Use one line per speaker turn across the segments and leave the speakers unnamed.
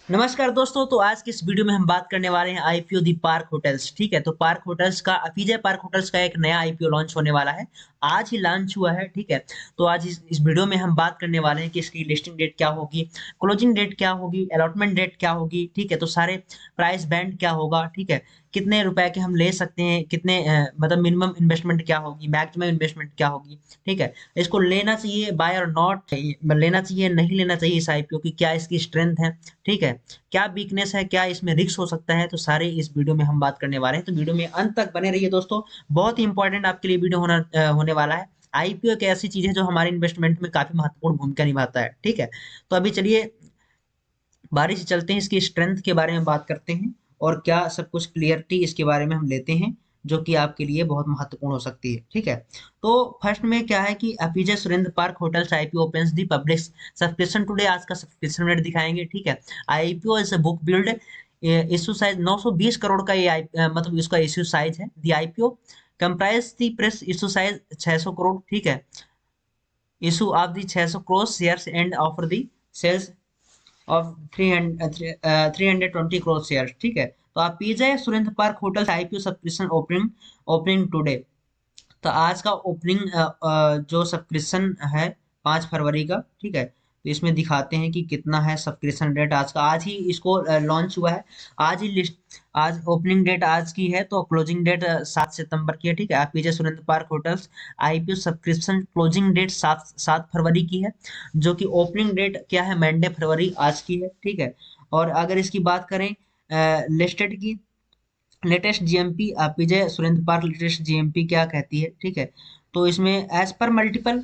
नमस्कार दोस्तों। तो आज की इस वीडियो में हम बात करने वाले हैं आईपीओ दी पार्क होटल्स। ठीक है, तो पार्क होटल्स का अफीजय पार्क होटल्स का एक नया आईपीओ लॉन्च होने वाला है। आज ही लॉन्च हुआ है। ठीक है, तो आज इस वीडियो में हम बात करने वाले हैं कि इसकी लिस्टिंग डेट क्या होगी, क्लोजिंग डेट क्या होगी, अलॉटमेंट डेट क्या होगी। ठीक है, तो सारे प्राइस बैंड क्या होगा। ठीक है, कितने रुपए के हम ले सकते हैं, कितने मतलब मिनिमम इन्वेस्टमेंट क्या होगी, मैक्सिमम इन्वेस्टमेंट क्या होगी। ठीक है, इसको लेना चाहिए बाय और नॉट, लेना चाहिए नहीं लेना चाहिए इस आईपीओ की, क्या इसकी स्ट्रेंथ है। ठीक है, क्या वीकनेस है, क्या इसमें रिस्क हो सकता है, तो सारे इस वीडियो में हम बात करने वाले हैं। तो वीडियो में अंत तक बने रहिए दोस्तों, बहुत ही इंपॉर्टेंट आपके लिए वीडियो होने वाला है। आईपीओ एक ऐसी चीज है जो हमारे इन्वेस्टमेंट में काफी महत्वपूर्ण भूमिका निभाता है। ठीक है, तो अभी चलिए बारी से चलते हैं, इसकी स्ट्रेंथ के बारे में बात करते हैं और क्या सब कुछ क्लियरिटी इसके बारे में हम लेते हैं, जो कि आपके लिए बहुत महत्वपूर्ण हो सकती है। ठीक है, तो फर्स्ट में क्या है कि Apeejay Surendra park hotels IPO opens the public subscription today. आज का सब्सक्रिप्शन रेट दिखाएंगे। ठीक है, IPO is book build, issue size 920 crore का ये मतलब इसका इश्यू साइज है। The IPO comprise the fresh issue size 600 crore. ठीक है, issue of the 600 crore shares and offer the sales of 320 crore share. ठीक है, तो आप Apeejay Surendra park hotel IPO subscription opening opening today. तो आज का ओपनिंग जो सब्सक्रिप्शन है 5 फरवरी का। ठीक है, तो इसमें दिखाते हैं कि कितना है सब्सक्रिप्शन रेट आज का। आज ही इसको लॉन्च हुआ है, आज ही लिस्ट, आज ओपनिंग डेट आज की है, तो क्लोजिंग डेट 7 सितंबर की है। ठीक है, आप Apeejay Surendra park hotels IPO subscription closing date 7 फरवरी की है, जो कि ओपनिंग डेट क्या है, मंडे फरवरी आज की है। ठीक है, और अगर इसकी बात करें लिस्टेड की, latest GMP Vijay Surendra Park latest GMP क्या कहती है। ठीक है, तो इसमें as per multiple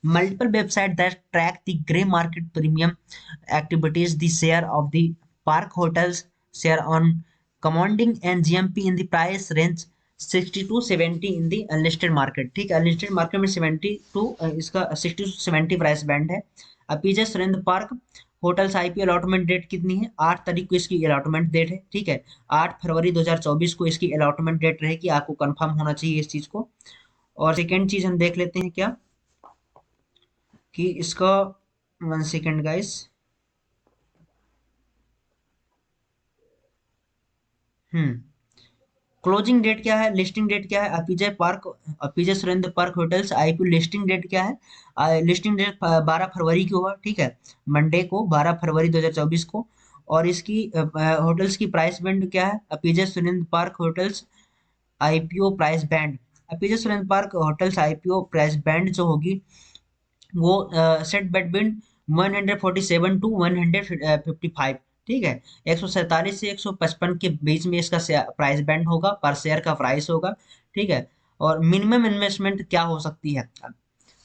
multiple website that track the grey market premium activities the share of the Park hotels share on commanding and GMP in the price range 60 to 70 in the unlisted market. ठीक है, unlisted market में 70 to इसका 60 to 70 price band है। Apeejay Surendra park hotels IPO allotment date कितनी है, 8 तारीख को इसकी अलॉटमेंट डेट है। ठीक है, 8 फरवरी 2024 को इसकी अलॉटमेंट डेट रहेगी, आपको कंफर्म होना चाहिए इस चीज को। और सेकेंड चीज हम देख लेते हैं क्या, कि इसका 1 second guys. Hmm closing date क्या है, लिस्टिंग डेट क्या है, Apeejay Surendra park hotels IPO listing date क्या है, लिस्टिंग डेट 12 फरवरी को हुआ। ठीक है, मंडे को 12 फरवरी 2024 को। और इसकी होटल्स की प्राइस बैंड क्या है, Apeejay Surendra park hotels IPO price band, Apeejay Surendra park hotels IPO price band जो होगी वो सेट बिटवीन 147 टू 155। ठीक है, 147 से 155 के बीच में इसका प्राइस बैंड होगा, पर शेयर का प्राइस होगा। ठीक है, और मिनिमम इन्वेस्टमेंट क्या हो सकती है।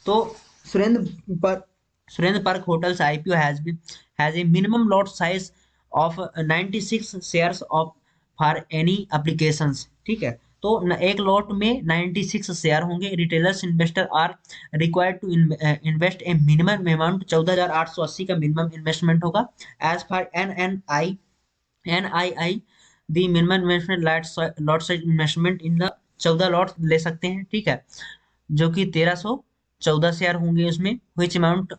तो सुरेंद्र पर Surendra park hotels IPO has a minimum lot size of 96 shares of for any applications. ठीक है, तो एक लॉट में 96 शेयर होंगे। Retailers investor are required to invest a minimum amount 14,880 का मिनिमम इन्वेस्टमेंट होगा। As for N I I the minimum investment lot size investment in the 14 lot ले सकते हैं। ठीक है, जो कि 1314 शेयर होंगे उसमें, विच अमाउंट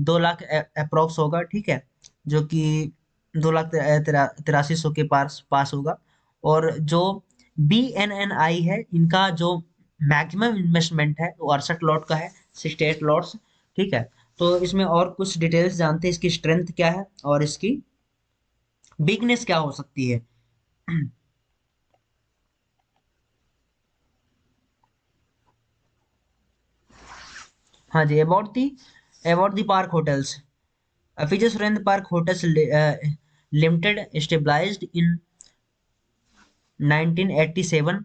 2 लाख अप्रोक्स होगा। ठीक है, जो कि 2 लाख 83,सौ के पास पास होगा। और जो BNNI है, इनका जो मैक्सिमम इन्वेस्टमेंट है वो 68 लॉट का है, 68 लॉट्स। ठीक है, तो इसमें और कुछ डिटेल्स जानते हैं, इसकी स्ट्रेंथ क्या है और इसकी वीकनेस क्या हो सकती है। हाँ जी, about the park hotels. Feature Surendra park hotels limited stabilised in 1987,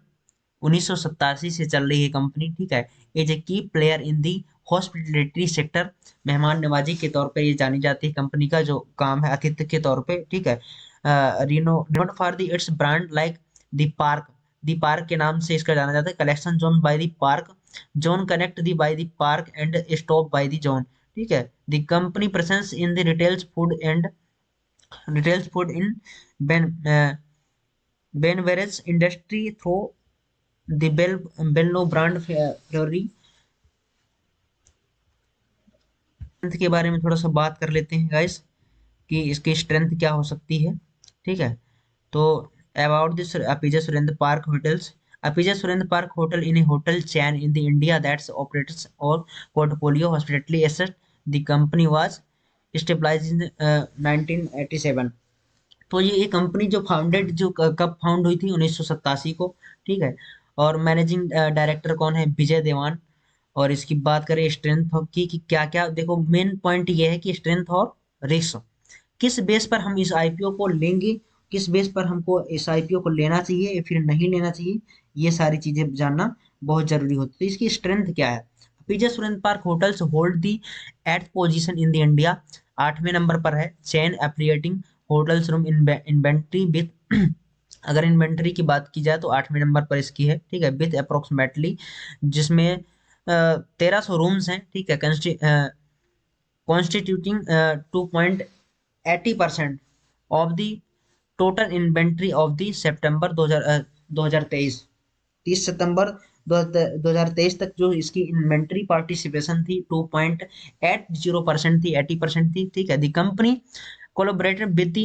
1987 से चल रही है कंपनी। ठीक है, एज ए की player in the hospitality sector, मेहमान नवाजी के तौर पे ये जानी जाती है। कंपनी का जो काम है आतिथ्य के तौर पे। ठीक है, renowned for the its brand like the park के नाम से इसका जाना जाता है। Collection zone by the park, zone connect the by the park and stop by the zone. ठीक है, the company presence in the retails food in ben beverage industry through the bello brand Flurys के बारे में थोड़ा सा बात कर लेते हैं गाइस। कि इसकी स्ट्रेंथ क्या हो सकती है, ठीक है। तो about this Apeejay Surendra park hotels, Apeejay Surendra park hotel in a hotel chain in the India that's operates और portfolio hospitality asset, the company was stabilised in 1987। तो ये कंपनी जो फाउंडेड जो कब फाउंड हुई थी 1987 को, ठीक है। और मैनेजिंग डायरेक्टर कौन है, विजय देवान। और इसकी बात करें स्ट्रेंथ ऑफ की कि क्या क्या, देखो मेन पॉइंट ये है कि स्ट्रेंथ और रिस्क, किस बेस पर हम इस आईपीओ को लेंगे, किस बेस पर हमको इस आईपीओ को लेना चाहिए या फिर नहीं लेना चाहिए, ये सारी चीजें जानना बहुत जरूरी होती है। तो इसकी स्ट्रेंथ क्या है, Apeejay Surendra park hotels hold the eight position in the India, 8वें नंबर पर है। Chain affiliating hotels room inventory with अगर इन्वेंट्री की बात की जाए तो 8वें नंबर पर इसकी है, ठीक है, विथ अप्रोक्सीमेटली, जिसमें 1300 रूम्स हैं, ठीक है, constituting 2.80% of the total inventory of the September 2023, 30 सितंबर 2023 तक जो इसकी इन्वेंट्री पार्टिसिपेशन थी 2.80% थी, 80% थी, ठीक है। The company collaborated with the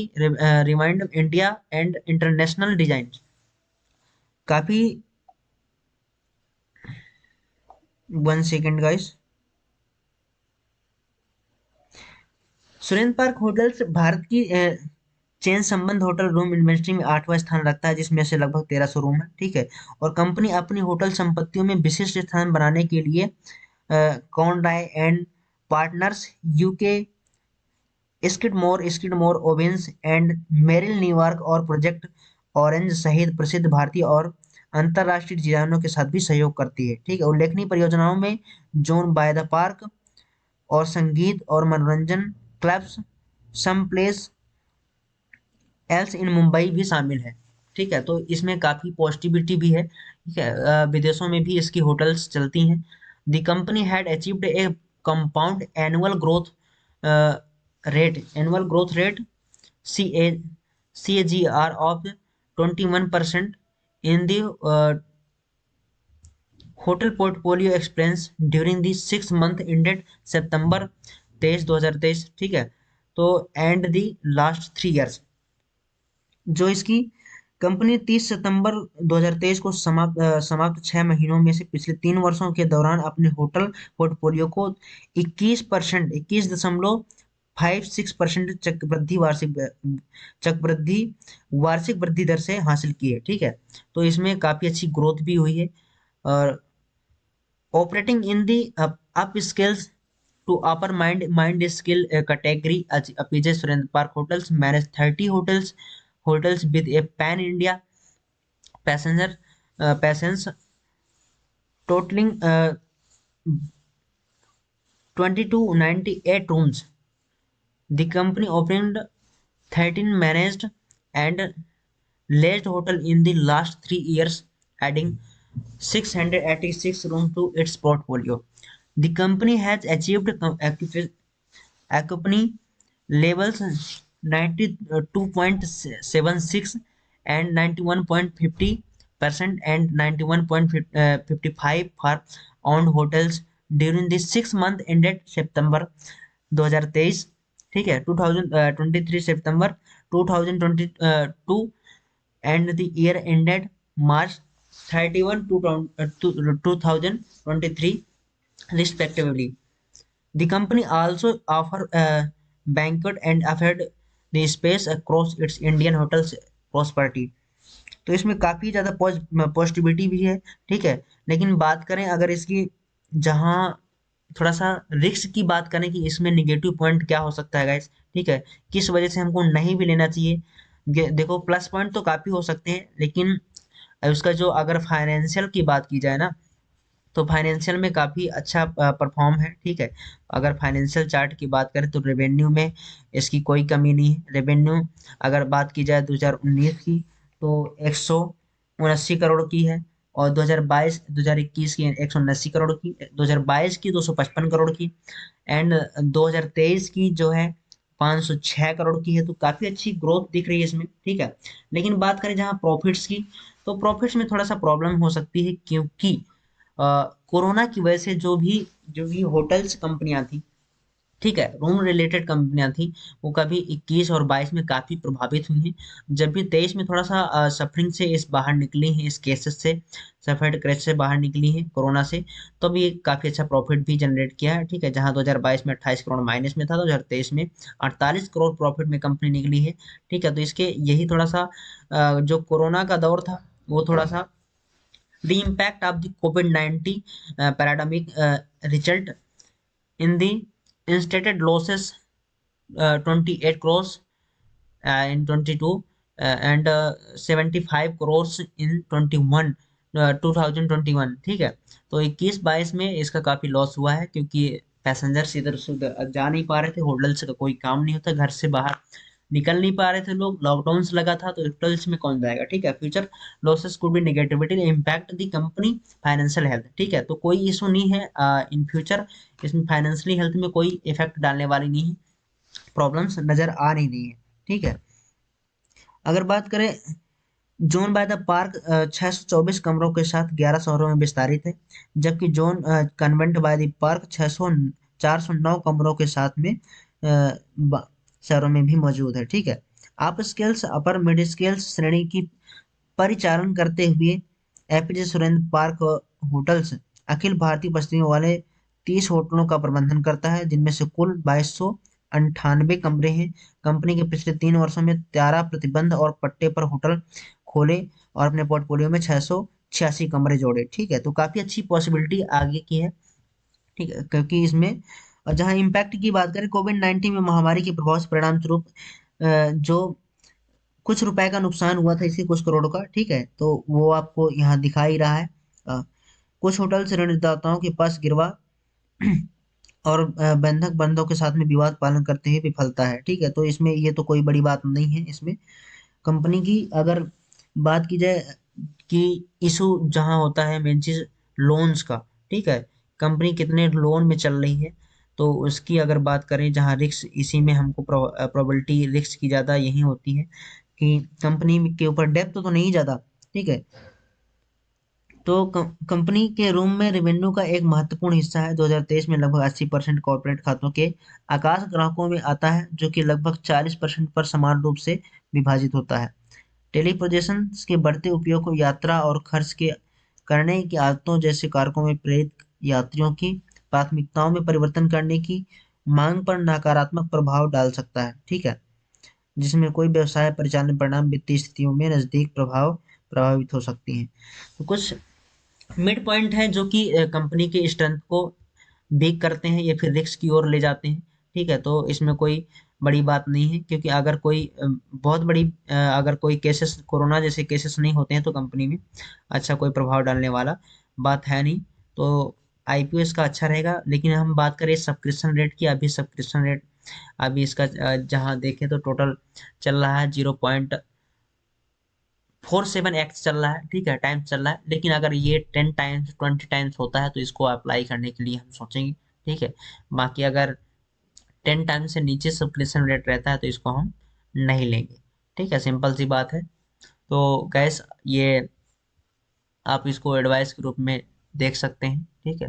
remind India and international design, काफी, 1 second guys. Surendra park hotels Bharat की चेन संबंध होटल रूम इन्वेंट्री में 8वां स्थान रखता है, जिसमें से लगभग 1300 रूम है, ठीक है। और कंपनी अपनी होटल संपत्तियों में विशिष्ट स्थान बनाने के लिए Conran and partners UK, Skidmore Owings and Merrill New York और प्रोजेक्ट ऑरेंज सहित प्रसिद्ध भारतीय और अंतर्राष्ट्रीय डिजाइनरों के साथ भी सहयोग करती है, ठीक है। उल्लेखनीय परियोजनाओं में जोन बाय द पार्क और संगीत और मनोरंजन clubs some place else in Mumbai भी शामिल है, ठीक है। तो इसमें काफी पॉजिटिविटी भी है, ठीक है। विदेशों में भी इसकी होटल्स चलती हैं। The company had achieved a compound annual growth rate C A CAGR of 21% in the hotel portfolio expense during the 6 month ended September 2023, ठीक है। तो एंड दी लास्ट 3 ईयर्स, जो इसकी कंपनी 30 सितंबर 2023 को समाप्त 6 महीनों में से पिछले 3 वर्षों के दौरान अपने होटल पोर्टफोलियो को 21%, 21.56% चक्रवृद्धि वृद्धि दर से हासिल की है, ठीक है। तो इसमें काफी अच्छी ग्रोथ भी हुई है। और operating in the up skills to upper mind skill category, Apeejay Surendra park hotels manage 30 hotels with a pan India passengers totaling 2298 rooms. The company opened 13 managed and leased hotels in the last 3 years, adding 686 rooms to its portfolio. The company has achieved occupancy levels 92.76 and 91.50% and 91.55 for owned hotels during the 6 month ended September 2023, ठीक है, 2023 सितंबर 2022 and the year ended March 31 2023 respectively. The company also offer banquet and offered the space across its Indian hotels prosperity. तो इसमें काफी ज्यादा positivity भी है, ठीक है। लेकिन बात करें अगर इसकी, जहाँ थोड़ा सा रिस्क की बात करें कि इसमें निगेटिव पॉइंट क्या हो सकता है गाइस, ठीक है, किस वजह से हमको नहीं भी लेना चाहिए। देखो प्लस पॉइंट तो काफी हो सकते हैं, लेकिन उसका जो अगर फाइनेंशियल की बात की जाए ना, तो फाइनेंशियल में काफ़ी अच्छा परफॉर्म है, ठीक है। अगर फाइनेंशियल चार्ट की बात करें तो रेवेन्यू में इसकी कोई कमी नहीं है। रेवेन्यू अगर बात की जाए 2019 की तो 179 करोड़ की है, और 2022-2021 की 179 करोड़ की, 2022 की 255 करोड़ की, एंड 2023 की जो है 506 करोड़ की है। तो काफ़ी अच्छी ग्रोथ दिख रही है इसमें, ठीक है। लेकिन बात करें जहाँ प्रॉफिट्स की, तो प्रॉफिट्स में थोड़ा सा प्रॉब्लम हो सकती है, क्योंकि कोरोना की वजह से जो भी होटल्स कंपनियां थी, ठीक है, रूम रिलेटेड कंपनियां थी, वो कभी 21 और 22 में काफी प्रभावित हुई हैं, जब भी 23 में थोड़ा सा सफरिंग से इस बाहर निकली हैं, इस केसेस से, सफेद क्रैश से बाहर निकली हैं कोरोना से, तो भी काफी अच्छा प्रॉफिट भी जनरेट किया है। ठीक है, जहां 2022 में 28 करोड़ माइनस में था, 2023 में 48 करोड़ प्रॉफिट में कंपनी निकली है। ठीक है, तो इसके यही थोड़ा सा जो कोरोना का दौर था, वो थोड़ा सा the impact of the COVID-19 pandemic result in the instated losses 28 crores in 22 and 75 crores in 21 2021। ठीक है, तो 21-22 में इसका काफी लॉस हुआ है, क्योंकि पैसेंजर्स इधर से उधर जा नहीं पा रहे थे, होटल्स का कोई काम नहीं होता, घर से बाहर निकल नहीं पा रहे थे लोग, लॉकडाउन लगा था, तो होटल्स में कौन जाएगा। ठीक है, future losses could be negativity impact the company financial health. ठीक है, तो कोई इशू नहीं है इन फ्यूचर, इसमें फाइनेंशियली हेल्थ में कोई इफेक्ट डालने वाली नहीं है, प्रॉब्लम्स नजर आ नहीं रही है। ठीक है, अगर बात करें जोन बाय द पार्क 624 कमरों के साथ 11 शहरों में विस्तारित है, जबकि zone convent by the park 600 409 कमरों के साथ में शहरों में भी मौजूद है। ठीक है, आप स्केल्स अपर मिड स्केल्स श्रेणी की परिचालन करते हुए APJ Surendra park hotels Akhil Bharatiya बस्तियों वाले 30 होटलों का प्रबंधन करता है, जिनमें से कुल 2298 कमरे हैं। कंपनी के पिछले 3 वर्षों में 13 प्रतिबंध और पट्टे पर होटल खोले और अपने पोर्टफोलियो में 686 कमरे जोड़े। ठीक है, तो काफी अच्छी पॉसिबिलिटी आगे की है। ठीक है, क्योंकि इसमें और जहाँ इम्पैक्ट की बात करें, कोविड 19 में महामारी के प्रभाव से परिणाम स्वरूप जो कुछ रुपए का नुकसान हुआ था, इसी कुछ करोड़ का। ठीक है, तो वो आपको यहाँ दिखा ही रहा है। कुछ होटल ऋणदाताओं के पास गिरवा और बंधक बंदों के साथ में विवाद पालन करते हुए विफलता है। ठीक है, तो इसमें ये तो कोई बड़ी बात नहीं है। इसमें कंपनी की अगर बात की जाए कि इशू जहाँ होता है मेन चीज लोन्स का। ठीक है, कंपनी कितने लोन में चल रही है, तो उसकी अगर बात करें, जहाँ रिस्क इसी में हमको प्रोबेबिलिटी रिस्क की ज़्यादा यही होती है कि कंपनी के ऊपर डेप्थ तो नहीं ज़्यादा। ठीक है, तो कंपनी के रूम में रेवेन्यू का एक महत्वपूर्ण हिस्सा है। 2023 में लगभग 80% कॉर्पोरेट खातों के आकाश ग्राहकों में आता है, जो कि लगभग 40% पर समान रूप से विभाजित होता है। टेलीपोजेशन के बढ़ते उपयोग को यात्रा और खर्च के करने की आदतों जैसे कारकों में प्रेरित यात्रियों की प्राथमिकताओं में परिवर्तन करने की मांग पर नकारात्मक प्रभाव डाल सकता है। ठीक है, जिसमें कोई व्यवसाय परिचालन परिणाम वित्तीय स्थितियों में नजदीक प्रभाव प्रभावित हो सकती हैं। तो कुछ मिड पॉइंट है जो कि कंपनी के स्ट्रेंथ को वीक करते हैं या फिर रिस्क की ओर ले जाते हैं। ठीक है, तो इसमें कोई बड़ी बात नहीं है, क्योंकि अगर कोई बहुत बड़ी अगर कोई केसेस कोरोना जैसे केसेस नहीं होते हैं, तो कंपनी में अच्छा कोई प्रभाव डालने वाला बात है नहीं। तो आईपीओ इसका अच्छा रहेगा। लेकिन हम बात करें सब्सक्रिप्शन रेट की, अभी सब्सक्रिप्शन रेट अभी इसका जहाँ देखें तो टोटल चल रहा है 0.47x चल रहा है। ठीक है, टाइम्स चल रहा है, लेकिन अगर ये 10 टाइम्स 20 टाइम्स होता है, तो इसको अप्लाई करने के लिए हम सोचेंगे। ठीक है, बाकी अगर 10 टाइम्स से नीचे सब्सक्रिप्शन रेट रहता है, तो इसको हम नहीं लेंगे। ठीक है, सिंपल सी बात है। तो गैस ये आप इसको एडवाइस के रूप में देख सकते हैं। ठीक है,